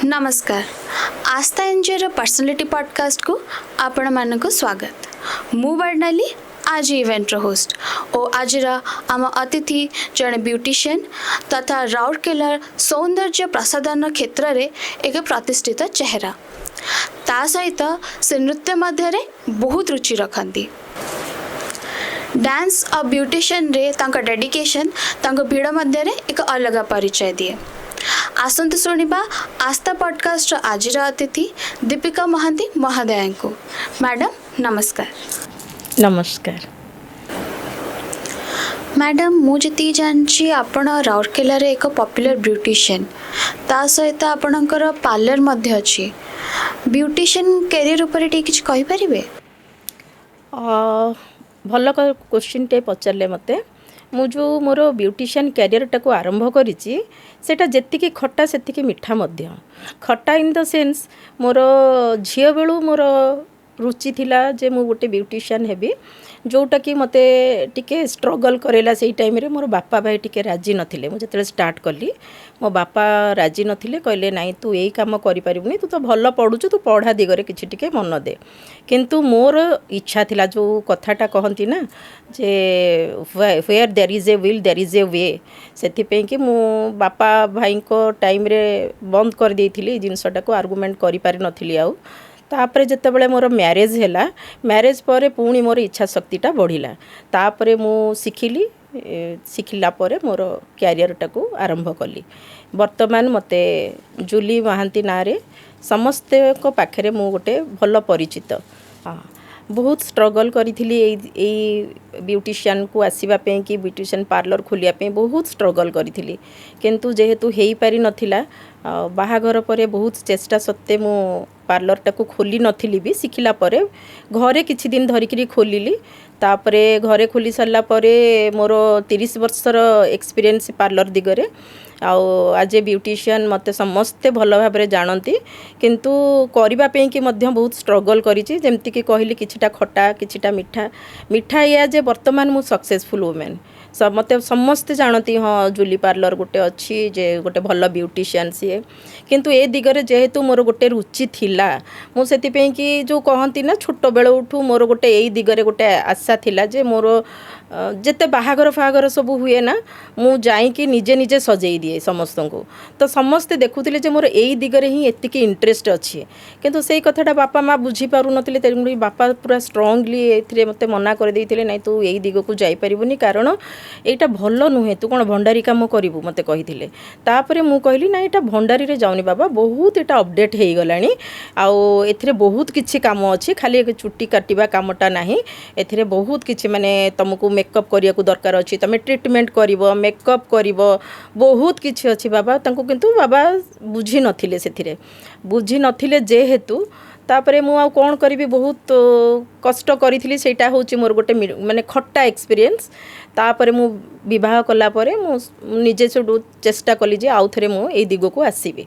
नमस्कार आस्था NGO personality podcast को आपण मानक स्वागत मु वर्णाली आज इवेंटर होस्ट और आज आम अतिथि जड़े ब्यूटिशियन तथा राउरकेलार सौंदर्य प्रसाधन क्षेत्र में एक प्रतिष्ठित चेहरा ता सहित से नृत्य मध्य बहुत रुचि रखती डांस और ब्यूटिशियन रे तांका डेडिकेशन तांका भीड़ मध्य एक अलग परिचय दिए। आसंतु शुणा आस्था पॉडकास्ट आज अतिथि दीपिका महांती महोदया को। मैडम नमस्कार। नमस्कार मैडम मुझे जानची आपण राउरकेलार एक पॉपुलर ब्यूटिशियन ता सहित आपणकर पार्लर मध्य अच्छी ब्यूटिशियन कैरियर ऊपर किछ कहि परिबे? भल क्वेश्चन टे पचारे मते मु जो मोर ब्यूटिशियन कैरियर टाको आरंभ करिछि सेटा जेतिकी खट्टा सेतिकी मिठा मध्य खट्टा इन द सेंस मोर झियो बेलू मोर रुचि थिला जे मु गोटे ब्यूटिशियन हेबी जोटा कि मते टिके स्ट्रगल करेला से टाइम रे मोर बापा भाई टिके राजी नथिले मु जते स्टार्ट कली मो बापा राजी नथिले कहले नाही तू एई काम करि परिबुनी तू तो भल पढुछु तू पढ़ा दिगरे किछि टिके मन दे किंतु मोर इच्छा थिला जो कथाटा कहंती ना जे where there is a will there is a way सेति पे कि मु बापा भाई को टाइम रे बंद कर देइथिली जिंसटा को आर्गुमेंट करि पारि नथिली आउ तापरे जितेबाला मोर मैरेज हैला मैरेज पर पुणी मोर इच्छा शक्तिटा बढ़िला तापरे मु शिखिली शिखिला परे मोर कैरियर टाको आरंभ कली। वर्तमान मते जूली महांती नारे समस्त को पाखरे मु गोटे भल परिचित। बहुत स्ट्रगल करी ब्यूटिशियन को आसवा कि ब्यूटिशियन पार्लर खोलिया बहुत स्ट्रगल करी किंतु जेहेतु हो पारि नथिला बाहाघर पर बहुत चेष्टा सत्ते मु पार्लर टाको खोली नथिली भी शिखिला परे घरे किछि दिन धरिकी खोलिली तापरे घरे खोली सारा परे मोर 30 वर्षर एक्सपीरियंस पार्लर दिगरे आज ए ब्यूटिशियन मते समस्ते भल भाव जानती किंतु करबा पे कि मध्य बहुत स्ट्रगल करिछि जेमति कि कहली किछिटा खट्टा किछिटा मिठा मिठा या जे वर्तमान मु सक्सेसफुल वुमेन मते समस्ते जानती हाँ जूली पार्लर गोटे अच्छी जे गोटे भल ब्यूटिशियन सी किंतु ए दिगरे जेहेतु मोर गोटे रुचि थिला मु सेति कि जो कहती ना छोट बेल उठू मोर गोटे एई दिगरे गोटे आशा थिला जे मोर जेते बाहागर फाहागर सब हुए ना मु जाइकी निजे निजे सजेई दिए समस्त को तो समस्ते देखुले जे मोर एई दिगरे ही एतिकी इंटरेस्ट अच्छी किंतु सेई कथाटा बापा माँ बुझी पारु नथिले तेणु बापा पूरा स्ट्रांगली एथिरे मते मना कर देइथिले नै तू एई दिग को जाई परिबुनी कारण एटा भल नुहे तू कोन भंडारी काम करिवु मते कहिथिले तापरे मु कहली ना एटा भंडारी रे जाउनी बाबा बहुत एटा अपडेट हेई गलानी आउ एथिरे बहुत किछि काम अछि खाली एक चुट्टी काटिबा कामटा नाही एथिरे बहुत किछि माने तुमको मेकअप करिया को दरकार अछि तमे ट्रीटमेंट करिवो मेकअप करिवो बहुत किछि अछि बाबा तांको किंतु बाबा बुझी नथिले सेथिरे बुझी नथिले जेहेतु तापरे मु कौन करी बहुत कष्ट करी सेटा होची मोर गोटे माने खट्टा एक्सपीरियंस तापरे मु विवाह कला परे मु निजे से चेष्टा कली जे आउ थरे मु ए दिगो को आसीबी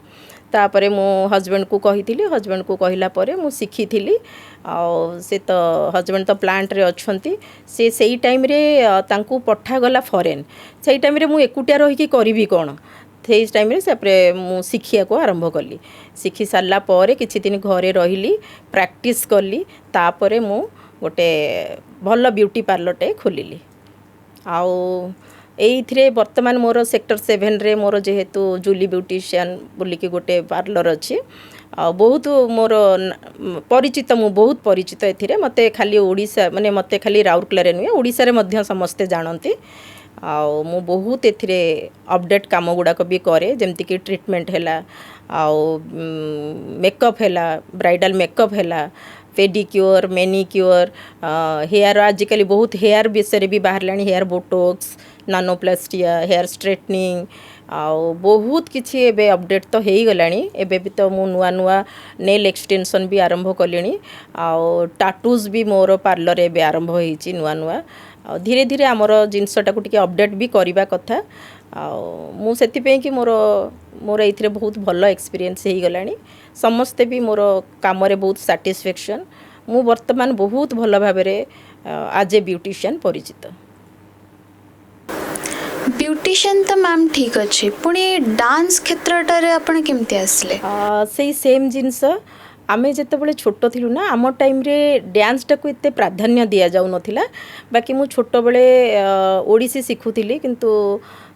तापरे मो हजबैंड को कही हजबैंड को कहला परे मु सीखी थी से तो हजबैंड तो प्लांट रे अच्छंती से सही टाइम रे तांको पठा गला फॉरेन सही टाइम रे मु एकुटिया रही की करिवि कोन से टाइम रे से मु शिखिया को आरंभ कली शिखी सारा पर किछि दिन घरे रहिली प्रैक्टिस कली तापरे मु गोटे भल ब्यूटी पार्लर टे खोलिली आउ एइथिरे वर्तमान मोर सेक्टर 7 रे मोर जेहेतु जूली ब्यूटिशियन बोलिकी गोटे पार्लर अच्छी बहुत मोर परिचित मु बहुत परिचित एथिरे मते खाली ओडिशा माने मते खाली राउरकेला नुहे ओडिशा रे मध्य समस्ते जानती मु बहुत एथिरे अपडेट काम गुड़ाक भी करे जेमति कि ट्रीटमेंट हैला मेकअप हैला ब्राइडल मेकअप हैला पेडिक्योर मैनिक्योर हेयर आजिकली बहुत हेयर विषय भी बाहर लानी हेयर बोटॉक्स नानोप्लास्टिया हेयर स्ट्रेटनिंग बहुत किछि एबे अपडेट तो हेई गलानी एबे भी तो मु नुआ नुआ नेल एक्सटेंशन भी आरंभ कलिनी टाटूज भी मोर पार्लर एबे आरंभ होईची नुआ नुआ धीरे धीरे आमर जिनसटा को टिके अपडेट भी करबा कथा मु सेति कि मोर मोर एथिरे बहुत भल एक्सपीरियंस हेई गलानी समस्ते भी मोर काम रे बहुत सैटिस्फैक्शन मु वर्तमान बहुत भल भाबरे आज ए ब्यूटिशियन परिचित। ब्यूटिशियन तो मैम ठीक अच्छे पुणी डांस क्षेत्रटारे आपण केमती आसले से सेम जिनस आमे जितेबाला छोट थिलु ना आम टाइम रे डांसटा को एते प्राधान्य दिया जाउ नथिला बाकी मु छोट बेले ओडिसी शिखुथिली किंतु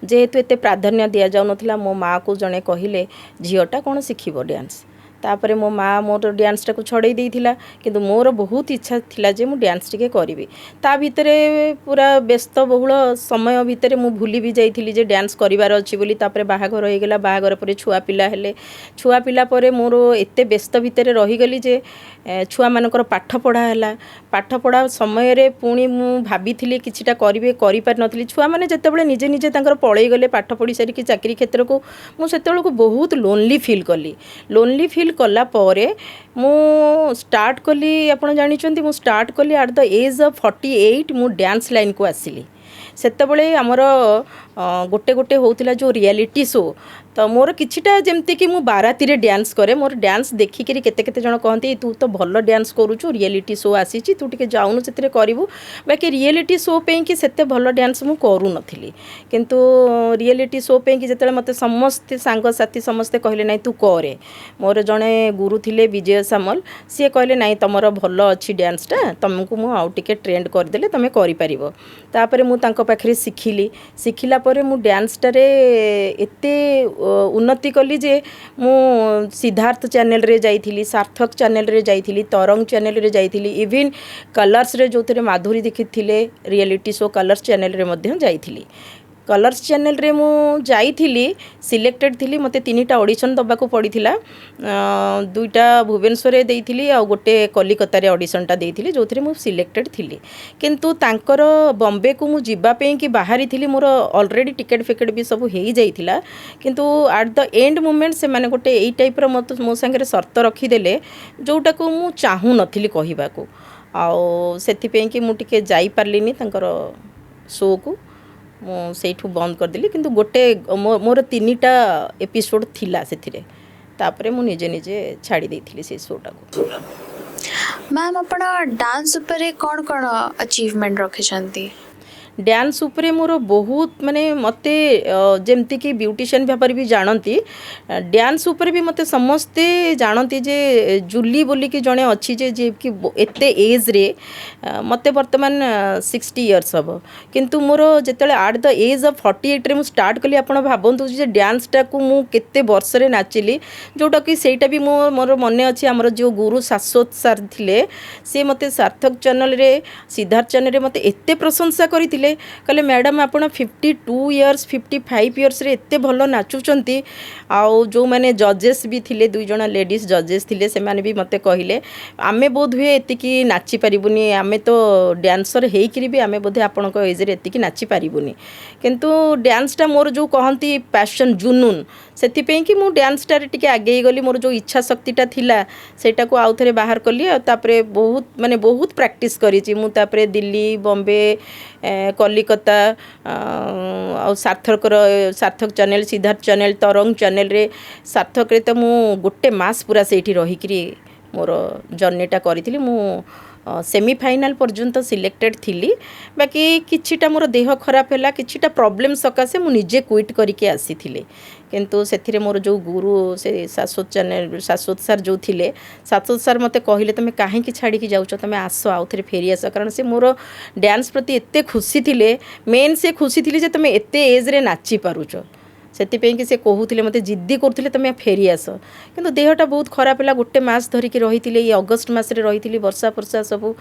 जेहेतु एते प्राधान्य दिया जाउ नथिला मो माँ को जणे कहिले झियोटा कोन शिखिबो डांस तापरे मो माँ मोर डांसटा को छड़े देइथिला किंतु मोर बहुत इच्छा थिला जे मु डांस टिके करिवि ता भितरे पूरा व्यस्त बहुल समय भितरे मु भूली भी जाइथिली जे डांस करिवार अछि बोली तापरे बाहाघर होई गेला बाहाघर परे छुआ पिला हेले छुआ पिला परे मोर एते व्यस्त भितरे रही गली जे छुआ मानकर पाठ पढ़ा हैला पाठ पढ़ा समय रे पुणी मु भाबिथिली किछिटा करिवे करि पार नथिली छुआ माने जेतेबेले निजे निजे तांकर पळेई गले पाठ पढ़ी सारी कि चाकरी क्षेत्र को मु सेतेबेले को बहुत लोनली फील कली लोनली फील कला परे मु स्टार्ट कली आपण जानिचंती मु स्टार्ट कली एट द एज ऑफ 48 मु डांस लाइन को आसिली सेतेबेले हमर गोटे गोटे होउतिला जो रियलिटी शो तो मोर किछिटा जेमती कि मु बाराती रे डांस करे मोर डांस देखि करी केते केते जण कहंती तू तो भलो डांस करूछु रियलिटी शो आसीची तू टिके जाउनु सेतिरे करिवु बाकी रियलिटी शो पे कि सेते भलो डांस मु करू नथिली किंतु रियलिटी शो पे कि जेतले मते समस्त सांग साथी समस्त कहले नै तू करे मोर जणे गुरु थिले विजय सामल सी कहले नै तमरो भलो अछि डांसटा तुमको मु आउ टिके ट्रेंड कर देले तमे करि परिबो तापरे मु तांको पाखरे सिखिली सिखिला परे मु डांसटा रे एते उन्नति कली जे मु सिद्धार्थ चैनल रे जाइथिली सार्थक चैनल रे जाइथिली तरंग चैनल रे जाइथिली इवन कलर्स रे जोथरे माधुरी दीक्षित थिले रियलिटी शो कलर्स चैनल रे मध्य जाइथिली कलर्स चैनल रे मु जाइथिली सिलेक्टेड थिली मते तीनटा ऑडिशन दबाको पड़ीथिला दुईटा भुवनेश्वर रे देइथिली आ गोटे कलिकता रे ऑडिशनटा देइथिली जोथरे मु सिलेक्टेड थिली किंतु तांकर बॉम्बे को मु जिबा पे कि बाहरी थिली मोर ऑलरेडी टिकेट फिकेट भी सब हेई जाइथिला किंतु एट द एंड मोमेंट से माने गोटे एई टाइप रो मत मो संगे शर्त रखी देले जोटा को मु चाहू नथिली कहिबा को आ सेति पे कि मु टिके जाई पारलिनी तांकर शो को सेठू बंद करदेली किंतु गोटे मोर तीनटा एपिसोड थिला सेथिरे तापरे मु निजे निजे छाड़ी देइथिली से शोटा को मैम आपण डांस ऊपर कौन कौन अचीवमेंट रखिछंती डांस उपरे मोर बहुत माने मते जेमती कि ब्यूटिशियन व्यापारी भी जानती डांस उपरे भी मते समस्ते जानती जे जूली बोली कि जणे अच्छी जे कि एते एज रे मते वर्तमान 60 इयर्स हम किंतु मोर जेतेले एट द एज ऑफ 48 रे मु स्टार्ट कली आपण भाबंतु जे डांस टा को मु केते वर्ष रे नाचिली जोटा कि सेटा भी मोर मने अछि हमर जो गुरु शाश्वत सर थिले से मते सार्थक चैनल रे सिद्धार्थ चैनल रे मते एते प्रशंसा करिथिले कहले मैडम आपण 52 इयर्स 55 इयर्स रे एते भलो नाचुचंती आउ जो माने जजेस भी थिले दुई जणा लेडीज जजेस थिले से माने भी मते कहिले आमे बोध हुए एति कि नाची परिबुनी आमे तो डांसर हेई करी भी आमे बोधे आपण को एज रे एति कि नाची परिबुनी किंतु डांसटा मोर जो कहंती पैशन जुनून सेति पे कि मु डांसटा रे टिके आगे गली मोर जो इच्छा शक्तिटा थिला सेटा को आउ थरे बाहर कली आ तापरे बहुत प्रैक्टिस करिछि मु तापरे दिल्ली बॉम्बे कलिकता सार्थक चैनल सिद्धार्थ चैनल तरंग चैनल रे सार्थक रे तो मु गोटे मास पूरा सेठी रही करी मोर जर्नीटा करी मु सेमीफाइनाल पर्यंत सिलेक्टेड थिली बाकी किछिटा मोर देह खराब हैला किछिटा प्रॉब्लम सकासे मु निजे क्विट करके आसी थिले किंतु सेथिरे मोर जो गुरु से शाश्वत चैनल शाश्वत सर जो थिले शाश्वत सर मते कहिले तमे काहे कि छाड़ी कि जाउछ तमे आसो आउ थरे फेरी आसो कारण से मोर डांस प्रति एते खुशी थिले मेन से खुशी थिले जे तमे एते एज रे नाची पारुछ सेति कि से कहूले मते जिद्दी करथिले तमे फेरी आस किंतु देहटा बहुत खराब है गोटे मास धरिकी रही ये अगस्ट मसरे रही वर्षा फर्षा सबू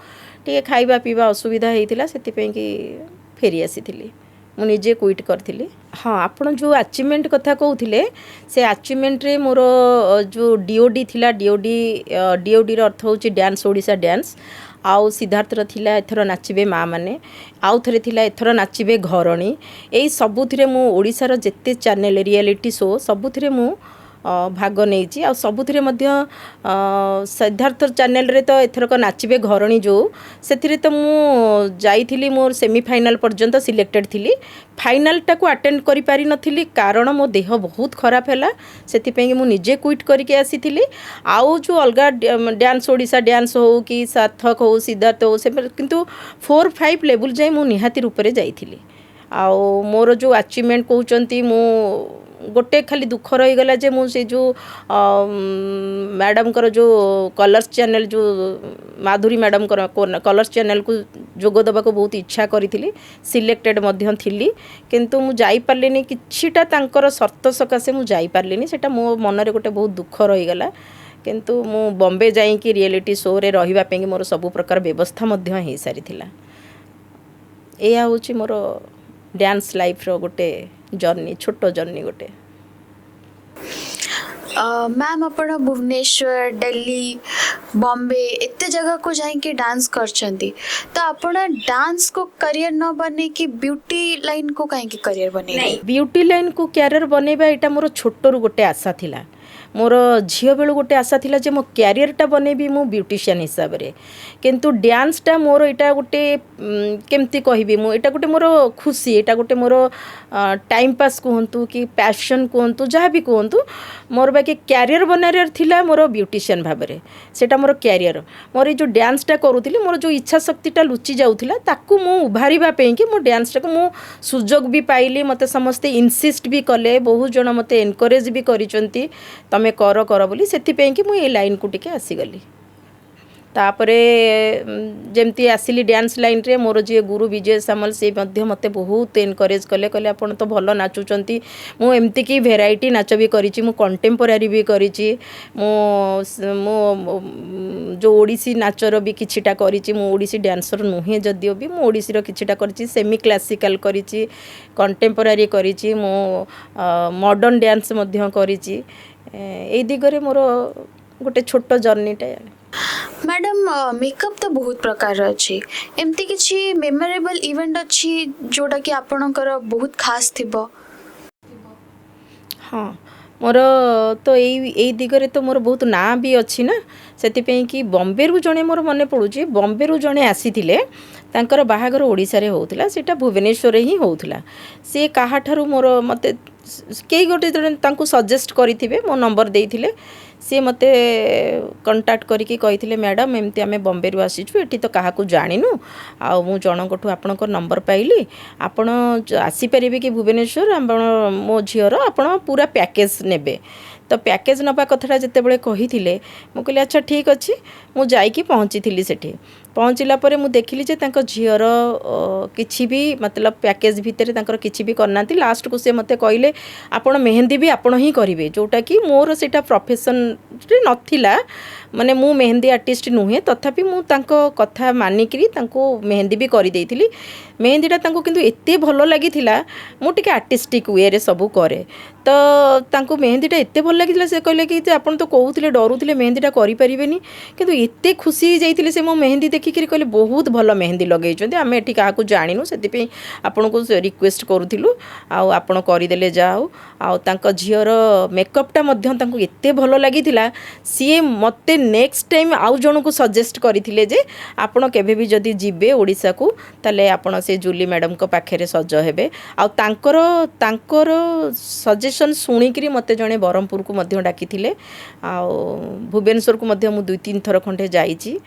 टे खाइबा पीवा असुविधा होता से फेरी आसी मु निजे क्विट करथिली हाँ आपण जो अचीवमेंट कथा कहूले से अचीवमेंट रे मोर जो डीओडी थिला डीओडी रो अर्थ होची डांस ओडिशा डांस आउ सिद्धार्थ थिला एथर नाचिबे माँ माने आउ थरे थिला एथर नाचिबे घरणी एई सबुथिरे मु ओडिसा रो जेते चैनल रियलिटी शो सबुथिरे मु भाग नहीं आ सबुथिरे मध्य सिद्धार्थ चैनल रे तो एथरक नाचिबे घरणी जो से तो मु जाइथिली मोर सेमीफाइनाल पर्यंत सिलेक्टेड थिली फाइनाल टाको अटेंड करि पारि नथिली कारण मो देह बहुत खराब हैला सेति पे मु निजे क्विट करके आसीथिली आउ जो अलगा डांस ओडिशा डांस हो कि सार्थक हो सिद्धार्थ हो से किंतु 4-5 लेवल जाए मु निहाती रूप रे जाइथिली आउ मोर जो अचीवमेंट कहते मु गोटे खाली दुख रहीगला जे मु से जो मैडम कर जो कलर्स चैनल जो माधुरी मैडम कलर्स चैनल को जोग देवा को बहुत इच्छा करी सिलेक्टेड मध्य थिली किंतु मु जाई पारलिनी किछिटा तांकर शर्त सकाशे मु जाई पारलिनी सेटा मो मन रे गोटे बहुत दुख रहीगला किंतु मु बॉम्बे जाई कि रियलिटी शो रे रहिबा पे मोर सब प्रकार व्यवस्था मध्य हो सारी थिला एया होची मोर डांस लाइफ रो गोटे जर्नी छोट जर्नी गोटे मैम आपण भुवनेश्वर दिल्ली बॉम्बे एते जगह को जाइके डांस करचंती तो आपण डांस को करियर न बने कि ब्यूटी लाइन को कहीं के करियर बने ब्यूटी लाइन को कैरियर बनेबा एटा मोर छोटरू गोटे आशा थिला मोर झील बेलू गोटे आशा थिला जे मो क्यारियरटा बनेबी मु ब्यूटिशियन हिसाब रे किंतु डांसटा मोर एटा गोटे केमती कहबी मु एटा गोटे मोर खुशी एटा गोटे मोर टाइम पास कहतु कि पैशन कहतु जहाँ भी कहतु मोर बाकी क्यारियर बनार थिला मोर ब्यूटिशियन भाव में सेटा मोर क्यारियर मोर जो डांसटा करूली मोर जो इच्छा शक्तिटा लुचि जाऊला ताकू मु उभारिबा पे कि मो डांसटा को मु सुजोग भी पाइली मते समस्ते इनसिस्ट भी कले बहुत जन मते एनकरेज भी करिसंती तमे कर कर बोली सेथिपे कि मु ए लाइन को टिके आसीगली तापरे जमती आसिली डांस लाइन रे मोर जे गुरु विजय सामल से मध्य मते बहुत एनकरेज कले कले आपण तो भलो नाचुचंती मु एमती की वेराइटी नाच भी करिछि मु कंटेम्पोरारी भी करिछि मु मु जो ओडिसी नाचर भी किछिटा करिछि मु ओडिसी डांसर नुहे जदियो भी मु ओडिसी रो किछिटा करिछि सेमी क्लासिकल करिछि कंटेम्पोरारी करिछि मु मॉडर्न डांस मध्य करिछि ए दिगरे मोर गोटे छोट जर्नीटा मैडम मेकअप तो बहुत प्रकार अच्छी एमती किसी मेमोरेबल इवेंट अच्छी जोटा कि आपणकर बहुत खास थिबो हाँ मोर तो यही दिगरे तो मोर बहुत ना भी अच्छी ना से कि बॉम्बे रु जड़े मोर मन पड़ुची बॉम्बे रु जड़े आसी तांकर बाहागर ओडिशा रे होउथिला सेटा भुवनेश्वर ही होउथिला से काहा ठारू मोर मते कई गोटे जन तांको सजेस्ट करिथिबे मो नंबर देइथिले सी मते कंटाक्ट करिके कहिथिले मैडम एमती आमे बॉम्बे रु आसीछु एठी तो काहा को जानिनु आ मु जनकठू आपनको नंबर पाइली आपण आसी परिबे कि भुवनेश्वर आपण मो झियर आपण पूरा पैकेज नेबे तो पैकेज नबा कथटा जेतेबेले कहिथिले मु कहली अच्छा ठीक अछि मु जाईकी पहुँची सेठी पहुँचला परे मु देखिली जे तांको झियर किछि भी मतलब पैकेज भितर तांकर किछि भी करनांती लास्ट को से मते कहले आपण मेहंदी भी आपण ही करिवे जोटा कि मोर सेटा प्रोफेशन रे नथिला माने मु मेहंदी आर्टिस्ट नुहे तथापि मु तांको कथा मानिकरी तांको मेहंदी भी करि देइथिली मेहंदीटा तांको किंतु एते भलो लागिथिला मु टिके आर्टिस्टिक वे रे सब करे तो तांको मेहंदीटा एते भल लागिथिला से कहले कि आपण तो कहउथिले डरुथिले मेहंदीटा करि परिबेनी किंतु एते खुशी जाइथिले से मो मेहंदी देखिकरी कहले बहुत भल मेहंदी लगेइछन्ती आमे एठी काहाकू जानिनु सेतिपे आपनको रिक्वेस्ट करूथिलु आउ आपण करिदेले जाओ आउ तांको झियर मेकअपटा मध्य तांको एते भल लागिथिला सी मते नेक्स्ट टाइम आउ जण को सजेस्ट करिथिले जे आपण केबे भी जदी जिबे ओडिसा को ताले आपण से जूली मैडम को पाखे सज हेबे आउ तांकर सजेशन शुणिकी मते जणे बरहमपुर को मध्य डाकिथिले आउ भुवनेश्वर को मध्य मु 2-3 थर खंडे जाइछि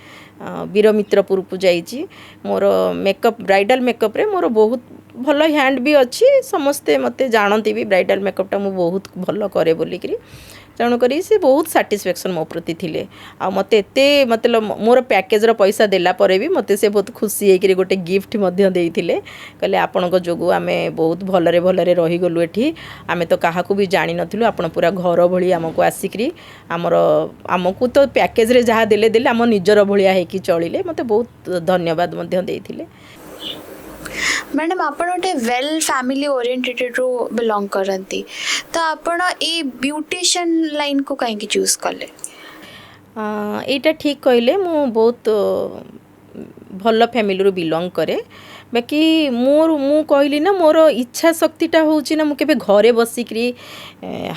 वीरमित्रपुर को जाइछि मोर मेकअप ब्राइडल मेकअप रे मोर बहुत भल हैंड भी अच्छी समस्ते मते जानती भी ब्राइडल मेकअपटा मु बहुत भल करे बोलिकी तेणुक से बहुत साटिस्फैक्शन मो प्रति थिले आ मते एते मतलब मोर पैकेज रो पैसा देला परे भी मते से बहुत खुशी होकर गोटे गिफ्ट मध्य देइथिले कहले आपनको जोगु आमे बहुत भलरे रही गलु एठी आमे तो काहा को भी जानि नथिलु आपण पूरा घर भली हमको आसिकरी हमको तो पैकेज रे जहा देले हम निजर भलिया हेकी चलिले मते बहुत धन्यवाद मध्य देइथिले मैडम आपण गोटे वेल फैमिली ओरिएंटेड रो बिलोंग करती तो आपण ए ब्यूटिशियन लाइन को कहीं चूज कले एटा ठीक कहले मु बहुत भल फैमिली रो बिलोंग करे बाकी मु कहली ना मोर इच्छा शक्तिटा होची ना मु केबे घरे बसिकरी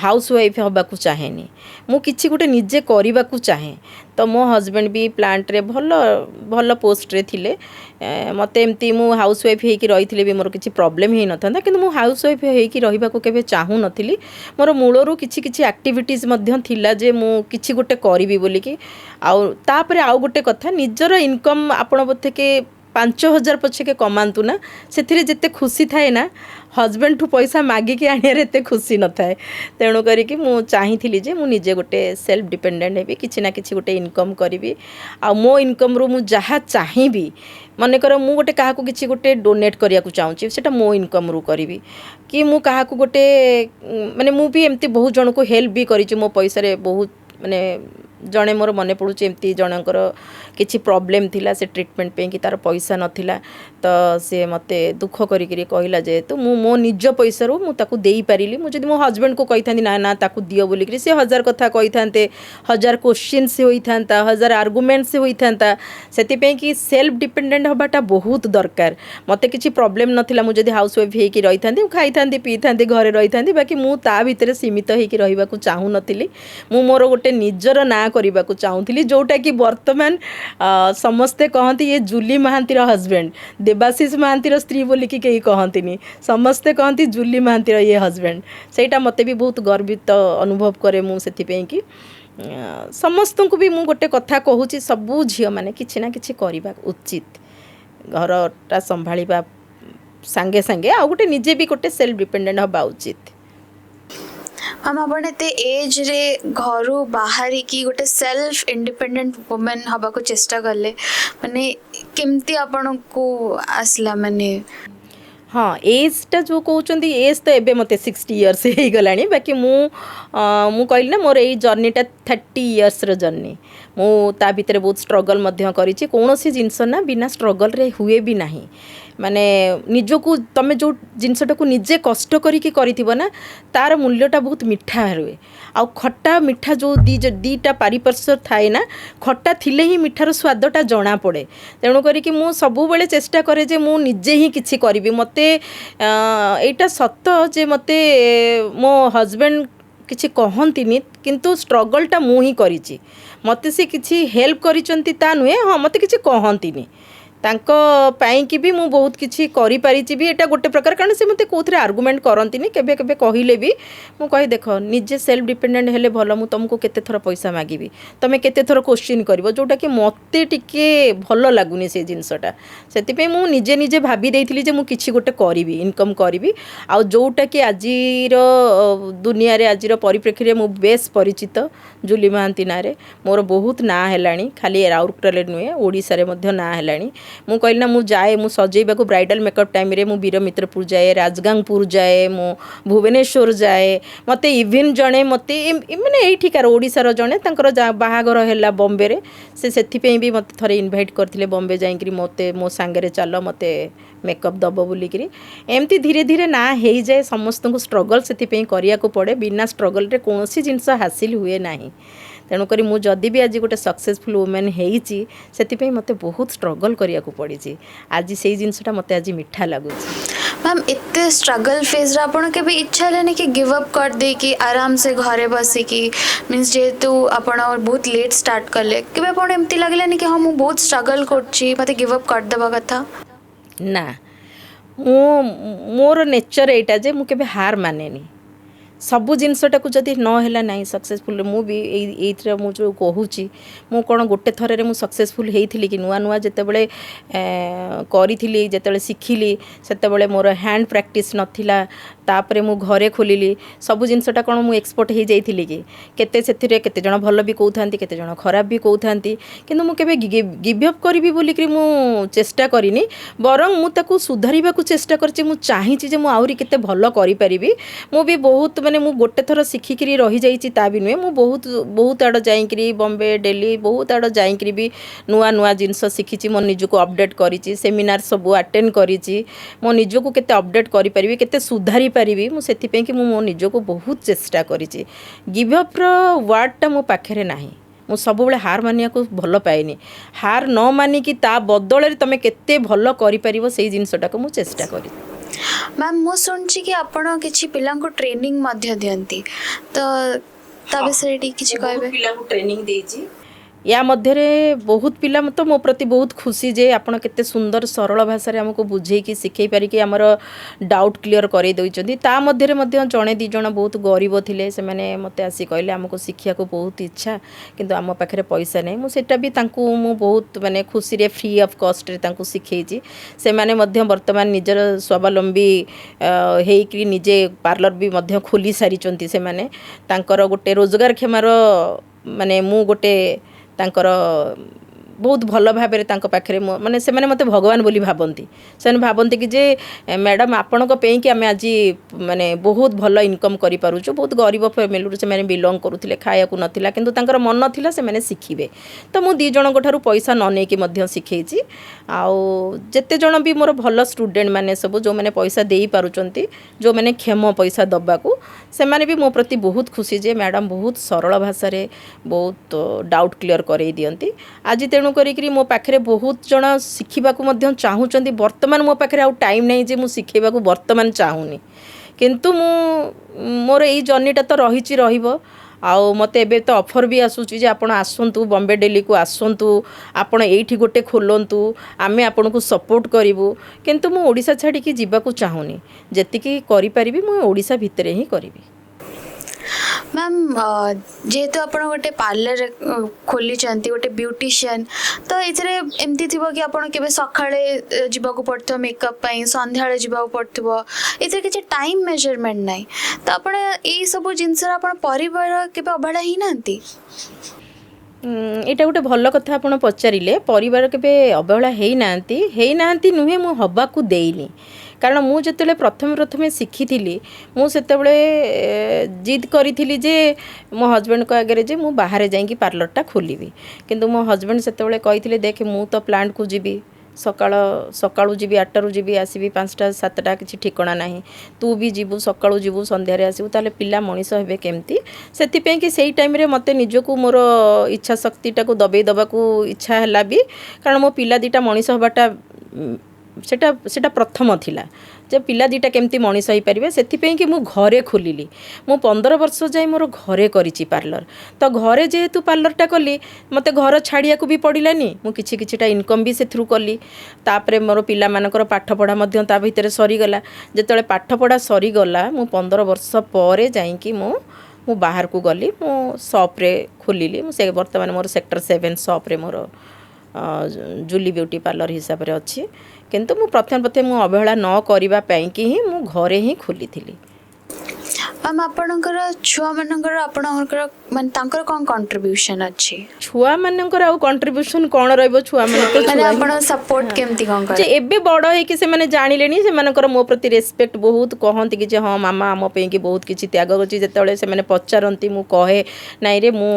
हाउस वाइफ होबाकू चाहेनी मु किछि गोटे निजे करबाकू चाहे तो मो हस्बैंड भी प्लांट रे भल पोस्ट रे थिले मते एमती मु हाउस वाइफ हेकी रहिथिले भी मोर किछि प्रॉब्लम हे नथंदा किंतु मु हाउस वाइफ हेकी रहिबाकू केबे चाहू नथिली मोर मूलरू किछि एक्टिविटीज मध्य थिला जे मु किछि गोटे करिवि बोली कि आउ तापरे आउ गोटे कथा निजर इनकम आपण बथके 5,000 पछे के कमातु ना से जिते खुशी थाए ना हजबैंड ठू पैसा मागिकी आनियार एते खुशी न थाए तेणु करिकी मु चाहती जे मु निजे गोटे सेल्फ डिपेंडेंट हेबी किछि ना किछि गोटे इनकम करी आ मो इनकम रू मु जहाँ चाहिए मनकर मु गोटे क्या किसी गोटे डोनेट करने को चाहूँगी सेटा मो इनकम रू करी कि मु क्या गोटे माने मु भी एमती बहुत जन को हेल्प भी करी मो पैसा बहुत माने जड़े मोर मन पड़ू एमती जनकर किसी प्रॉब्लम थिला से ट्रीटमेंट पे कि तार पैसा नथिला तो सी मते दुख करी कहला जे तो मो निज पैसा रू मुझे दे पारिली मुझे मो हजबैंड को कही था ना ना ताकू दियो बोलिक सी 1000 कथा कही था 1000 क्वेश्चन से होता 1000 आर्गुमेंट से होता से कि सेल्फ डिपेंडेंट हबाटा बहुत दरकार मते किसी प्रॉब्लम नथिला मुझे हाउस वाइफ होगी रही था खाई था पी था घरे रही था बाकी मु ता भितर सीमित होकर रहा चाहू नी मु मोर गोटे निजर ना करने को चाहूली जोटा कि वर्तमान समस्ते कहती ये जूली महांतीर हजबैंड देवाशीष महांतीर स्त्री बोलिकी कहीं कहती समस्ते कहती जूली महांतीर ये हजबैंड सेटा मते भी बहुत गर्वित अनुभव करे मुझे कि समस्त को भी मु गोटे कथा कहूँ सबू झील मैंने किसी ना कि करवा उचित घरटा संभाळिबा सांगे सांगे आ गोटे निजे भी गोटे सेल्फ डिपेंडेंट हवा उचित मैम आपण एते एज रे घरू बाहरी की गोटे सेल्फ इंडिपेंडेंट वुमेन हबा को चेष्टा करले माने केमती आपण को आसला माने हाँ एजटा जो कहते एज तो एबे मते 60 इयर्स हो गला बाकी मु कहली ना मोर यही जर्नीटा 30 इयर्स जर्नी मु ता भितर बहुत स्ट्रगल करी कौन सी जिनस ना बिना स्ट्रगल रे हुए भी नहीं माने निजको तमें जो जिनसटा को निजे कष्ट करी ना तार मूल्यटा बहुत मिठा हुए आ खट्टा मिठा जो दीटा पारिपार्श्व थाए ना खट्टा थिले ही मिठार स्वादटा जना पड़े तेणु करी मु सबु बेले चेष्टा करे जे मु निजे ही किछि करिवि मते एटा सत्य जे मते मो हजबैंड किछि कहंतिनी किंतु स्ट्रगलटा मु ही करिछि मते से किछि हेल्प करिसंती ता नुहे हाँ मते किछि कहंतिनी तांको पाई कि भी मु बहुत किछि करि पारिछि भी एटा गोटे प्रकार कारण से मते कोथरे आर्गुमेंट करंतिनी केबे केबे कहिले भी मु कहि देखो निजे सेल्फ डिपेंडेंट हेले भलो मु तुमको केते थर पैसा मागिबी तमे केते थर क्वेश्चन करबो जोटा कि मते टिके भलो लागुनी से जिंसटा सेति पे मु निजे निजे भाबी देइथिली जे मु किछि गोटे करिवि इनकम करिवि आ जोटा कि आजिर दुनिया रे आजिर परिप्रेक्षी रे मु बेस परिचित जूली महांती नारे मोर बहुत ना हेलानी खाली राउरकेला नुहे ओडिसा रे मध्ये ना हेलानी मु कहली ना मु जाए मु सजेबा को ब्राइडल मेकअप टाइम रे मु वीरमित्रपुर जाए राजगांगपुर जाए मु भुवनेश्वर जाए मते इवन जणे मते माने एठिकार ओडिसा रो जणे तांकर बाहागर हैला बॉम्बे रे सेथि पे भी मते थरे इनवाइट करथिले बॉम्बे जाईकरी मते मो सांगे चल मते मेकअप दब बोलिकी एमती धीरे धीरे ना हो जाए समस्त को स्ट्रगल से करिया को पड़े बिना स्ट्रगल रे कौन सी जिनस हासिल हुए ना तेणुक मुझे भी आज गोटे सक्सेसफुल वुमेन होती मत बहुत स्ट्रगल करिया को पड़ी आज से जिनसटा मत आज मिठा लगुच मैम इतने स्ट्रगल फेज आपन के भी इच्छा है कि गिव अप कर दे कि आराम से घरे बसिकी मीन्स जेहेतु आपन बहुत लेट स्टार्ट कले कि आपन एमती लगलानी कि हाँ मुझे बहुत स्ट्रगल करछि मते गिव अप कर देबा कथा ना मोर नेचर एटा जे मु केबे हार मानेनी सबू जिनसटा को जदि नहला ना सक्सेसफुल मु भी ये मुझे कहूँ मु कौन गोटे थर मु सक्सेसफुल होती कि नुआ नुआ जितेबले करी जिते शिखिली से मोर हैंड प्रैक्टिस नथिला तापरे मु घरे खोलिली सबू जिनसटा कौन मु एक्सपर्ट हो जाइली कि केते सेथिरे केते जण भल भी कहते केते जण खराब भी कहते किंतु मु केबे गिव अप करी बोलिकी मु चेष्टा करिनी बरं मु ताकू सुधारिबा को चेष्टा करछि मु चाहिछि जे मु आउरी केते भल करि परिबी मु भी बहुत माने मु गोटे थर शिखिकी रही जाइछि ता भी नुहे मु बहुत बहुत आड़ जाइकरी बॉम्बे दिल्ली बहुत आड़ जाइकरी भी नुआ नुआ जिनस शिखिछि मो निजको अपडेट करिछि सेमिनार सब अटेंड करिछि मो निजको केते अपडेट करि परिबी केते सुधारी पारिबी मु सेति कि मो निजको बहुत चेष्टा करिछि गिव अप रो वर्डटा मो पाखरे नाही मु सब बेले हार मानिया को भल पाएनी हार न मानिकी ता बदल तुम केते भल करि परिबो सेही जिनसटा को मु चेष्टा करी मैम मु सुनछि कि आपण किछि पिलां को ट्रेनिंग मध्य दियंती तो ता विषय टी किछि कहबे पिलां को ट्रेनिंग देछि या मध्यरे बहुत पिला तो मो प्रति बहुत खुशी जे आपण केते सुंदर सरल भाषा रे हमको बुझे कि सिखै पारि कि हमर डाउट क्लियर करै दउचंदी ता मध्यरे मध्य जणे दी जण बहुत गरीब थिले से माने मते आसी कहले हमको शिक्षा को बहुत इच्छा किंतु हम पाखरे पैसा नै मु सेटा भी तांकू मु बहुत माने खुशी रे फ्री ऑफ कॉस्ट रे तांकू सिखैची से माने मध्य वर्तमान निजर स्वावलंबी हेई कि निजे पार्लर भी मध्य खोली सारी चंती से माने तांकर गोटे रोजगार क्षमार माने मु गोटे तांकर बहुत भल भाव पाखे माने से माने मते भगवान बोली भाबंती से भाबंती कि जे मैडम आपण कि आम आज माने बहुत भल इनकम करि पारुछु बहुत गरीब फैमिली से माने बिलोंग करुथिले खाया को नथिला किंतु तांकर मन नथिला से माने शिखिबे तो मु दी जणक ठारू पैसा न नै कि मध्य शिखैची आउ जेते जण भी मोर भल स्टूडेंट माने सब जो माने पैसा देई पारुचंती जो माने क्षम पैसा दबाकू से माने भी मो प्रति बहुत खुशी जे मैडम बहुत सरल भाषा रे बहुत डाउट क्लियर करई दियंती आज तेणु करी मो पाखे बहुत जन शिखा चाहूँगी वर्तमान मो पाखे आउ टाइम नहीं जे मु शिखेबा वर्तमान चाहूनी किंतु मु मोर यही जर्नीटा तो रही रहिबो आउ मते एबे तो ऑफर भी आसुची जे आपण आसंतु बॉम्बे दिल्ली को आसंतु आपण एठी गोटे खोलंतु आमे आपण को सपोर्ट करिवु किंतु मु ओडिसा छाडी की जीवा को चाहूनी जेतिकी करि परिबी मु ओडिसा भितरे ही करिवि मैम जेहेतु आप गोटे पार्लर खोली गोटे ब्यूटिशियन तो ये एमती थी कि आप सकाळे जीवाक पड़ो मेकअप संध्या जीवाक पड़ो ये किसी टाइम मेजरमेंट ना तो आप सब जिनस परिवार के अवहेला ही ना एटा गोटे भल कथा आपण पचारिले परिवार के अवहेला है नुहे मु हवा को देनी कारण मु जते प्रथमे शिखी मु सेतेबेले जिद करी जे मो हजबैंड को आगे जे मु बाहर जाइकी पार्लरटा खोलिबी किंतु मो हजबैंड सेतेबेले कहिथिले देख मु तो प्लांट को जीवी सकाळू जीवी 8 जीवी आसबि 5टा 7टा किसी ठिकना ना तू भी जीवु सकाळू जीवु संध्यारे आसबु ताले पिला मनीष हेबे केमती सेति कि सही टाइम रे मते निजको मोर इच्छा शक्तिटा को दबे दबाकू इच्छा हैला भी कारण मो पिला दीटा मनीष हबाटा सेटा प्रथम थिला जे पिला दीटा केमती मनीष हो पारे से कि मु घरे खोलिली मु 15 वर्ष जाए मोर घरे करिछि पार्लर तो घरे जेहेतु पार्लरटा कली मते घर छाड़िया को भी पड़ानी मु किछिटा इनकम भी से थ्रू कली तापरे मोर पिला मानकर पाठ पढ़ा मध्य ता भितर सरीगला जेतेबेले पाठ पढ़ा सरीगला मु 15 वर्ष पर जाइकी मु बाहर को गली मु शॉप रे खोलिली मु से वर्तमान मोर सेक्टर 7 शॉप रे मोर जूली ब्यूटी पार्लर हिसाब रे अच्छी किंतु मु प्रथम मु अवहेला न करबा पई कि ही मु घरे ही खोली थिली मैम आपणकर छुआ मानकर आपणकर माने तांकर कोन कंट्रीब्यूशन अछि छुआ मानकर आ कंट्रीब्यूशन कोन रहबो छुआ माने तो माने आपण सपोर्ट केमती कोन कर जे एबे बड़ हे कि से माने जानिलेनी से मानकर मो प्रति रेस्पेक्ट बहुत कहंती कि जे हां मामा हम पे कि बहुत किछि त्याग करछि जेतेबेले से माने पचारंती मु कहे नाइ रे मु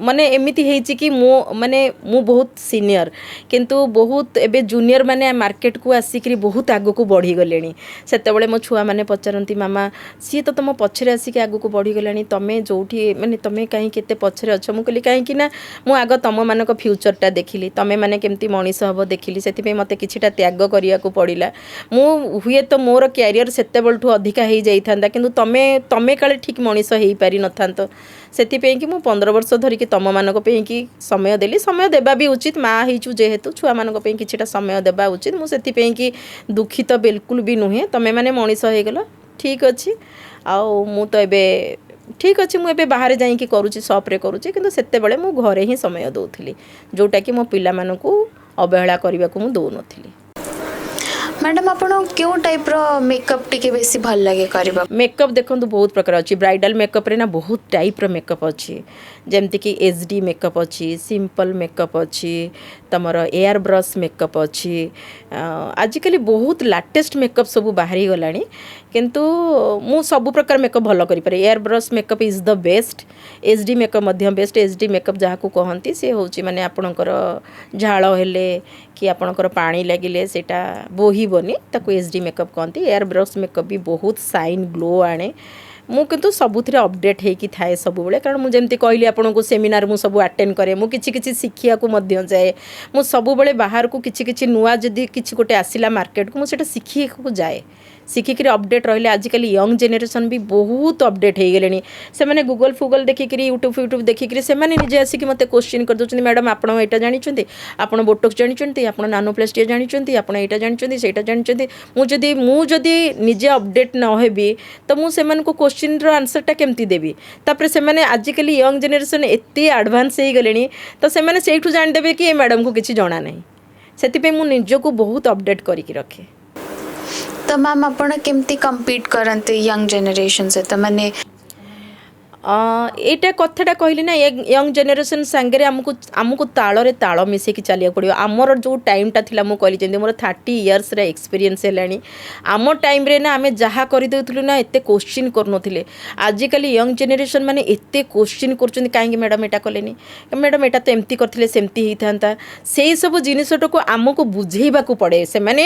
माने एमिति हेछि कि माने मु बहुत सीनियर किंतु बहुत एबे जूनियर माने मार्केट को आसिकरी बहुत आगो को बढ़ी गलेनी सेतेबेले मो छुआ माने पचारंती मामा सी तो तुम पछरे आसिक आगो को बढ़ी गलानी तमे जोठी माने तमे कहीं केते पछरे अछ मु कहली कहीं कि ना मु आग तम मानक फ्यूचरटा देखिली तमे माने केमती मनीष हबो देखिली सेति पे मते किछिटा त्याग करिया को पड़िला मु हुए तो मोर कैरियर सेते बेलठू अधिका हे जाई थांदा किंतु तमे काले ठीक मनीष हेई पारि नथांत सेति पे कि मु 15 वर्ष धरि कि तम मानक पे कि समय देली समय देबा भी उचित मा हिचु जेहेतु छुआ मानक पे किछिटा समय देबा उचित मु सेति पे कि दुखित बिल्कुल भी नुहे तमे माने मनीष हे गेलो ठीक अछि आउ मु तो एबे ठीक अच्छे मुझे बाहर जाइकी करुँची सप्रे करुँची किंतु सेते बेले मु घरे ही समय दौली जोटा कि मो पिला मानकू अवहेला करने को दौ नथिली मैडम आप क्यों टाइप रो मेकअप टिके बेसी भल लगे करबा मेकअप देखंतु बहुत प्रकार अच्छी ब्राइडल मेकअप रे ना बहुत टाइप रो मेकअप अच्छी जेमती कि एचडी मेकअप अच्छी सिंपल मेकअप अच्छी तमर एयर ब्रश मेकअप अच्छी आजिकली बहुत लेटेस्ट मेकअप सब बाहरी गलानी किंतु मु सब प्रकार मेकअप भल करि पारे air brush makeup is the best HD makeup Madhya best HD makeup जहाँ को कहती सी होची माने आपणकर झाल हेले कि आपणकर पानी लगिले सेटा बोहिबनी ताको एचडी मेकअप कहती एयर ब्रश मेकअप भी बहुत साइन ग्लो आने ମୁଁ କିନ୍ତୁ ସବୁଥିରେ ଅପଡେଟ୍ ହେଇକି ଥାଏ ସବୁବେଳେ, କାରଣ ମୁଁ ଯେମିତି କହିଲି ଆପଣଙ୍କୁ ସେମିନାର ମୁଁ ସବୁ ଆଟେଣ୍ଡ କରେ, ମୁଁ କିଛି କିଛି ଶିଖିବାକୁ ମଧ୍ୟ ଯାଏ। ମୁଁ ସବୁବେଳେ ବାହାରକୁ କିଛି କିଛି ନୂଆ ଯଦି କିଛି ଗୋଟେ ଆସିଲା ମାର୍କେଟକୁ ମୁଁ ସେଇଟା ଶିଖିବାକୁ ଯାଏ, ଶିଖିକିରି ଅପଡେଟ୍ ରହିଲେ। ଆଜିକାଲି ୟଙ୍ଗ ଜେନେରେସନ୍ ବି ବହୁତ ଅପଡେଟ୍ ହେଇଗଲେଣି। ସେମାନେ ଗୁଗଲ୍ ଫୁଗଲ୍ ଦେଖିକିରି ୟୁଟ୍ୟୁବ୍ ଦେଖିକିରି ସେମାନେ ନିଜେ ଆସିକି ମୋତେ କୋଶ୍ଚିନ୍ କରିଦେଉଛନ୍ତି, ମ୍ୟାଡ଼ାମ୍ ଆପଣ ଏଇଟା ଜାଣିଛନ୍ତି, ଆପଣ ବୋଟକ୍ସ ଜାଣିଛନ୍ତି, ଆପଣ ନାନୋପ୍ଲାଷ୍ଟିଆ ଜାଣିଛନ୍ତି, ଆପଣ ଏଇଟା ଜାଣିଛନ୍ତି, ସେଇଟା ଜାଣିଛନ୍ତି। ମୁଁ ଯଦି ନିଜେ ଅପଡେଟ୍ ନ ହେବି ତ ମୁଁ ସେମାନଙ୍କୁ କୋଶ୍ଚିନ୍ର ଆନ୍ସର୍ଟା କେମିତି ଦେବି? ତାପରେ ସେମାନେ ଆଜିକାଲି ୟଙ୍ଗ ଜେନେରେସନ୍ ଏତେ ଆଡ଼ଭାନ୍ସ ହେଇଗଲେଣି, ତ ସେମାନେ ସେଇଠୁ ଜାଣିଦେବେ କି ଏ ମ୍ୟାଡ଼ାମ୍କୁ କିଛି ଜଣା ନାହିଁ। ସେଥିପାଇଁ ମୁଁ ନିଜକୁ ବହୁତ ଅପଡେଟ୍ କରିକି ରଖେ। ତ ମ୍ୟାମ୍ ଆପଣ କେମିତି କମ୍ପିଟ୍ କରନ୍ତି ୟଙ୍ଗ ଜେନେରେସନ୍ ସହିତ, ମାନେ ଏଇଟା କଥାଟା କହିଲି ନା, ୟଙ୍ଗ ଜେନେରେସନ୍ ସାଙ୍ଗରେ ଆମକୁ ତାଳରେ ତାଳ ମିଶେଇକି ଚାଲିବାକୁ ପଡ଼ିବ। ଆମର ଯେଉଁ ଟାଇମ୍ଟା ଥିଲା, ମୁଁ କହିଲି ଯେମିତି ମୋର 30 ଇୟର୍ସର ଏକ୍ସପିରିଏନ୍ସ ହେଲାଣି। ଆମ ଟାଇମ୍ରେ ନା ଆମେ ଯାହା କରିଦେଉଥିଲୁ ନା, ଏତେ କୋଶ୍ଚିନ୍ କରୁନଥିଲେ। ଆଜିକାଲି ୟଙ୍ଗ ଜେନେରେସନ୍ ମାନେ ଏତେ କୋଶ୍ଚିନ୍ କରୁଛନ୍ତି, କାହିଁକି ମ୍ୟାଡ଼ାମ୍ ଏଇଟା କଲେନି, ମ୍ୟାଡ଼ାମ୍ ଏଇଟା ତ ଏମିତି କରିଥିଲେ ସେମିତି ହେଇଥାନ୍ତା। ସେଇ ସବୁ ଜିନିଷଟାକୁ ଆମକୁ ବୁଝେଇବାକୁ ପଡ଼େ। ସେମାନେ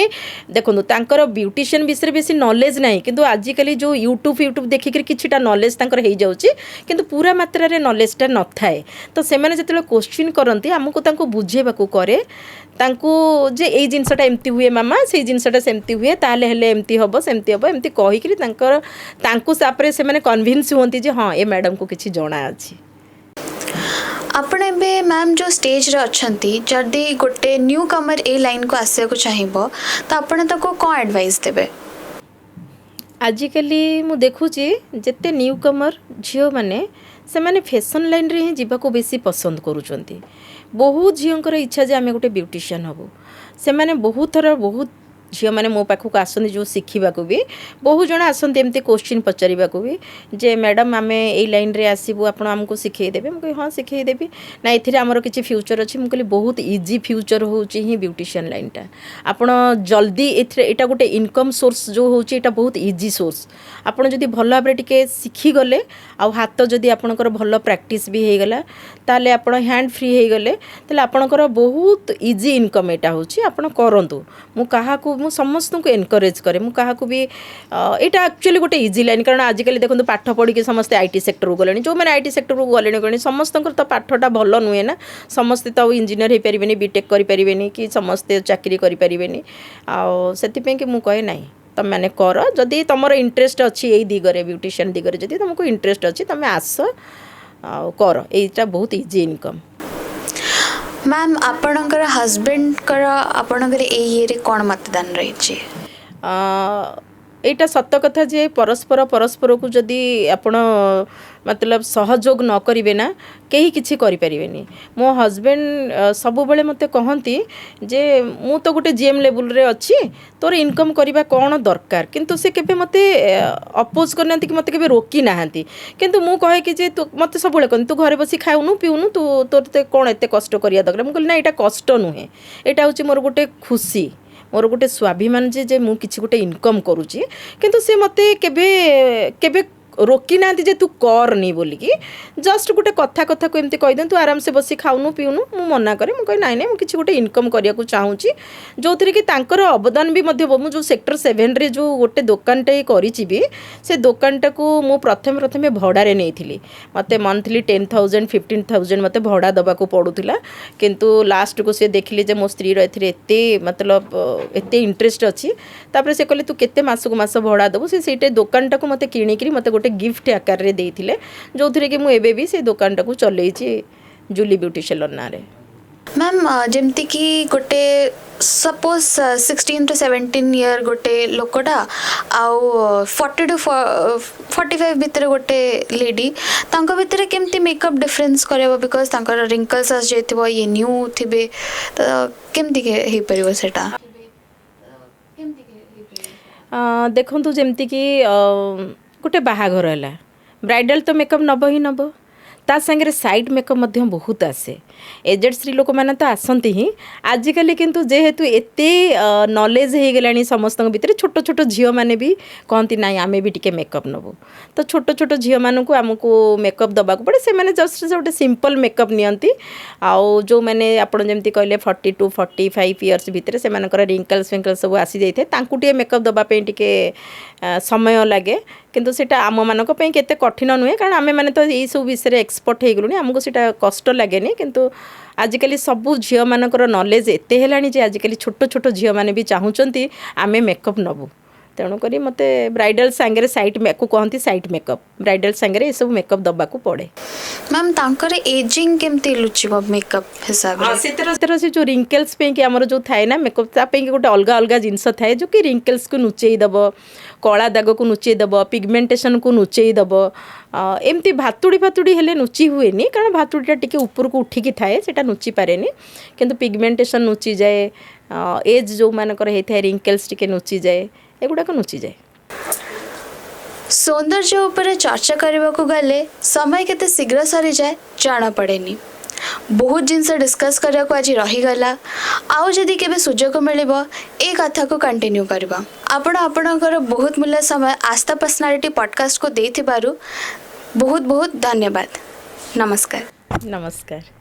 ଦେଖନ୍ତୁ ତାଙ୍କର ବ୍ୟୁଟିସିଆନ୍ ବିଷୟରେ ବେଶୀ ନଲେଜ୍ ନାହିଁ, କିନ୍ତୁ ଆଜିକାଲି ଯେଉଁ ୟୁଟ୍ୟୁବ୍ ଦେଖିକିରି କିଛିଟା ନଲେଜ୍ ତାଙ୍କର ହେଇଯାଉଛି, କିନ୍ତୁ ପୁରା ମାତ୍ରାରେ ନଲେଜଟା ନଥାଏ। ତ ସେମାନେ ଯେତେବେଳେ କୋଶ୍ଚିନ୍ କରନ୍ତି, ଆମକୁ ତାଙ୍କୁ ବୁଝେଇବାକୁ କରେ ତାଙ୍କୁ ଯେ ଏଇ ଜିନିଷଟା ଏମିତି ହୁଏ ମାମା, ସେଇ ଜିନିଷଟା ସେମିତି ହୁଏ, ତାହେଲେ ହେଲେ ଏମିତି ହେବ ସେମିତି ହେବ, ଏମିତି କହିକିରି ତାଙ୍କୁ ତାପରେ ସେମାନେ କନଭିନ୍ସ ହୁଅନ୍ତି ଯେ ହଁ ଏ ମ୍ୟାଡ଼ାମ୍କୁ କିଛି ଜଣା ଅଛି। ଆପଣ ଏବେ ମ୍ୟାମ୍ ଯେଉଁ ଷ୍ଟେଜ୍ରେ ଅଛନ୍ତି, ଯଦି ଗୋଟେ ନ୍ୟୁ କମର୍ ଏ ଲାଇନ୍କୁ ଆସିବାକୁ ଚାହିଁବ ତ ଆପଣ ତାକୁ କ'ଣ ଆଡ଼ଭାଇସ୍ ଦେବେ? ଆଜିକାଲି ମୁଁ ଦେଖୁଛି ଯେତେ ନ୍ୟୁ କମର୍ ଝିଅମାନେ ସେମାନେ ଫ୍ୟାସନ୍ ଲାଇନ୍ରେ ହିଁ ଯିବାକୁ ବେଶୀ ପସନ୍ଦ କରୁଛନ୍ତି। ବହୁତ ଝିଅଙ୍କର ଇଚ୍ଛା ଯେ ଆମେ ଗୋଟେ ବ୍ୟୁଟିସିଆନ୍ ହେବୁ। ସେମାନେ ବହୁତ ଝିଅମାନେ ମୋ ପାଖକୁ ଆସନ୍ତି ଯେଉଁ ଶିଖିବାକୁ ବି, ବହୁତ ଜଣ ଆସନ୍ତି ଏମିତି କୋଶ୍ଚିନ୍ ପଚାରିବାକୁ ବି ଯେ ମ୍ୟାଡ଼ାମ୍ ଆମେ ଏଇ ଲାଇନ୍ରେ ଆସିବୁ, ଆପଣ ଆମକୁ ଶିଖେଇ ଦେବେ। ମୁଁ କହିଲି ହଁ ଶିଖେଇ ଦେବି। ନା ଏଥିରେ ଆମର କିଛି ଫ୍ୟୁଚର୍ ଅଛି? ମୁଁ କହିଲି ବହୁତ ଇଜି ଫ୍ୟୁଚର୍ ହେଉଛି ହିଁ ବ୍ୟୁଟିସିଆନ୍ ଲାଇନ୍ଟା। ଆପଣ ଜଲ୍ଦି ଏଇଟା ଗୋଟେ ଇନକମ୍ ସୋର୍ସ ଯେଉଁ ହେଉଛି, ଏଇଟା ବହୁତ ଇଜି ସୋର୍ସ। ଆପଣ ଯଦି ଭଲ ଭାବରେ ଟିକେ ଶିଖିଗଲେ, ଆଉ ହାତ ଯଦି ଆପଣଙ୍କର ଭଲ ପ୍ରାକ୍ଟିସ୍ ବି ହେଇଗଲା, ତାହେଲେ ଆପଣ ହ୍ୟାଣ୍ଡ ଫ୍ରି ହେଇଗଲେ, ତାହେଲେ ଆପଣଙ୍କର ବହୁତ ଇଜି ଇନକମ୍ ଏଇଟା ହେଉଛି। ଆପଣ କରନ୍ତୁ। ମୁଁ ସମସ୍ତଙ୍କୁ ଏନକରେଜ୍ କରେ। ମୁଁ କାହାକୁ ବି ଏଇଟା ଆକ୍ଚୁଆଲି ଗୋଟେ ଇଜି ଲାଇନ୍, କାରଣ ଆଜିକାଲି ଦେଖନ୍ତୁ ପାଠ ପଢ଼ିକି ସମସ୍ତେ IT ସେକ୍ଟରକୁ ଗଲେଣି। ଯେଉଁମାନେ IT ସେକ୍ଟରକୁ ଗଲେଣି ସମସ୍ତଙ୍କର ତ ପାଠଟା ଭଲ ନୁହେଁ ନା। ସମସ୍ତେ ତ ଆଉ ଇଞ୍ଜିନିୟର ହେଇପାରିବେନି, ବିଟେକ୍ କରିପାରିବେନି, କି ସମସ୍ତେ ଚାକିରି କରିପାରିବେନି। ଆଉ ସେଥିପାଇଁ କି ମୁଁ କହେ ନାହିଁ, ତମେମାନେ କର। ଯଦି ତୁମର ଇଣ୍ଟରେଷ୍ଟ ଅଛି ଏଇ ଦିଗରେ, ବ୍ୟୁଟିସିଆନ୍ ଦିଗରେ ଯଦି ତୁମକୁ ଇଣ୍ଟରେଷ୍ଟ ଅଛି, ତୁମେ ଆସ ଆଉ କର। ଏଇଟା ବହୁତ ଇଜି ଇନକମ୍। ମ୍ୟାମ୍ ଆପଣଙ୍କର ହଜବେଣ୍ଡଙ୍କର ଆପଣଙ୍କର ଏଇ ଇଏରେ କ'ଣ ମତଦାନ ରହିଛି? ଏଇଟା ସତ କଥା ଯେ ପରସ୍ପରକୁ ଯଦି ଆପଣ ମତଲବ ସହଯୋଗ ନ କରିବେ ନା, କେହି କିଛି କରିପାରିବେନି। ମୋ ହଜବେଣ୍ଡ ସବୁବେଳେ ମୋତେ କହନ୍ତି ଯେ ମୁଁ ତ ଗୋଟେ GM ଲେବୁଲ୍ରେ ଅଛି, ତୋର ଇନକମ୍ କରିବା କ'ଣ ଦରକାର। କିନ୍ତୁ ସେ କେବେ ମୋତେ ଅପୋଜ୍ କରିନାହାନ୍ତି କି ମୋତେ କେବେ ରୋକି ନାହାନ୍ତି। କିନ୍ତୁ ମୁଁ କହେ କି ଯେ ମୋତେ ସବୁବେଳେ କହନ୍ତି ତୁ ଘରେ ବସି ଖାଉନୁ ପିଉନୁ, ତୋର କ'ଣ ଏତେ କଷ୍ଟ କରିବା ଦରକାର। ମୁଁ କହିଲି ନା, ଏଇଟା କଷ୍ଟ ନୁହେଁ, ଏଇଟା ହେଉଛି ମୋର ଗୋଟେ ଖୁସି, ମୋର ଗୋଟେ ସ୍ୱାଭିମାନ ଯେ ମୁଁ କିଛି ଗୋଟେ ଇନକମ୍ କରୁଛି। କିନ୍ତୁ ସେ ମୋତେ କେବେ ରୋକି ନାହାନ୍ତି ଯେ ତୁ କରନି ବୋଲିକି। ଜଷ୍ଟ ଗୋଟେ କଥାକୁ ଏମିତି କହିଦିଅନ୍ତୁ ଆରାମସେ ବସି ଖାଉନୁ ପିଉନୁ, ମୁଁ ମନା କରେ। ମୁଁ କହେ ନାଇଁ ମୁଁ କିଛି ଗୋଟେ ଇନକମ୍ କରିବାକୁ ଚାହୁଁଛି, ଯେଉଁଥିରେ କି ତାଙ୍କର ଅବଦାନ ବି ମଧ୍ୟ। ମୁଁ ଯେଉଁ ସେକ୍ଟର 7ରେ ଯେଉଁ ଗୋଟେ ଦୋକାନଟେ କରିଛି ବି, ସେ ଦୋକାନଟାକୁ ମୁଁ ପ୍ରଥମେ ଭଡ଼ାରେ ନେଇଥିଲି। ମୋତେ ମନ୍ଥଲି 10,000 15,000 ମୋତେ ଭଡ଼ା ଦେବାକୁ ପଡ଼ୁଥିଲା। କିନ୍ତୁ ଲାଷ୍ଟକୁ ସେ ଦେଖିଲି ଯେ ମୋ ସ୍ତ୍ରୀର ଏଥିରେ ଏତେ ଇଣ୍ଟରେଷ୍ଟ ଅଛି। ତାପରେ ସେ କହିଲେ ତୁ କେତେ ମାସକୁ ମାସ ଭଡ଼ା ଦେବୁ। ସେଇଟା ଦୋକାନଟାକୁ ମୋତେ କିଣିକିରି ମୋତେ ଗୋଟେ ଗିଫ୍ଟ ଆକାରରେ ଦେଇଥିଲେ, ଯେଉଁଥିରେ କି ମୁଁ ଏବେ ବି ସେ ଦୋକାନଟାକୁ ଚଲେଇଛି ଜୁଲି ବ୍ୟୁଟିସିଆନ୍ ନାଁରେ। ମ୍ୟାମ୍ ଯେମିତିକି ଗୋଟେ ସପୋଜ୍ 16 to 17 ଇୟର୍ ଗୋଟେ ଲୋକଟା ଆଉ 40 to 45 ଭିତରେ ଗୋଟେ ଲେଡ଼ି, ତାଙ୍କ ଭିତରେ କେମିତି ମେକଅପ୍ ଡିଫରେନ୍ସ କରାଇବ? ବିକଜ୍ ତାଙ୍କର ରିଙ୍କଲ୍ସ ଆସିଯାଇଥିବ, ଇଏ ନ୍ୟୁ ଥିବେ, ତ କେମିତି ହେଇପାରିବ ସେଇଟା? ଦେଖନ୍ତୁ ଯେମିତିକି ଗୋଟେ ବାହାଘର ହେଲା, ବ୍ରାଇଡ଼ାଲ୍ ତ ମେକଅପ୍ ନେବ ହିଁ ନେବ, ତା ସାଙ୍ଗରେ ସାଇଡ଼୍ ମେକଅପ୍ ମଧ୍ୟ ବହୁତ ଆସେ। एजेड स्त्री लोक मैंने तो आसती ही आजिकल किंतु जेहेतु एते नॉलेज हो गलानी समस्त भितर छोट छोट झील मैंने भी कहती ना आम भी टिके मेकअप नबू तो छोट छोट झील मानक आमको मेकअप दबा पड़े से मैंने जस्ट गोटे सिंपल मेकअप नियंती आउ जो मैंने आपड़ जमी कहले 40 to 45 इयर्स भितर से रिंकल्स फिंकल्स सब आसी जाए टे मेकअप दबापी टे समय लगे किंतु सेटा आम मानक केते कठिन नुहे कारण आमे माने तो यही सब विषय एक्सपर्ट हो गलुनी आमको सेटा कष्ट लगे किंतु आजिकल सबू झील मानकर नॉलेज एते हेलानी जे आजिकल छोट छोट झील माने भी चाहूँगी आमे मेकअप नबू तेणुक मत ब्राइडल सांगे साइट को कहती साइट मेकअप ब्राइडल सांगे ये सब मेकअप दबा को पड़े मैम तांकर एजिंग केमती लुचिबो मेकअप हिसाब रे से जो रिंकल्स पे कि आमर जो थाए ना मेकअप तापे गोटे अलग अलग जिनस थाए जो कि रिंकल्स को नुचेई दब कला दाग को नुचेई दब पिगमेंटेशन को नुचेई दब एमती भातुड़ी फातुड़ी हेले नुची हुए कारण भातुड़ीटा टिके ऊपर को उठिकी थाए सेटा नुची पारे किंतु पिगमेंटेशन नुची जाए एज जो मानकर होता है रिंकल्स टिके नुची जाए एगुड़ाक नुची जाए सौंदर्य उपरे चर्चा करने को गले समय केते शीघ्र सरी जाए जाना पड़ेनी बहुत जिनस डिस्कस करने को आज रहीगला आउ जदि केबे सुजोग मिलिबो ए कथा को कंटिन्यू करबा आपण आपणकर बहुत मूल्य समय आस्था पर्सनालिटी पॉडकास्ट को देथिबारु बहुत बहुत धन्यवाद नमस्कार नमस्कार।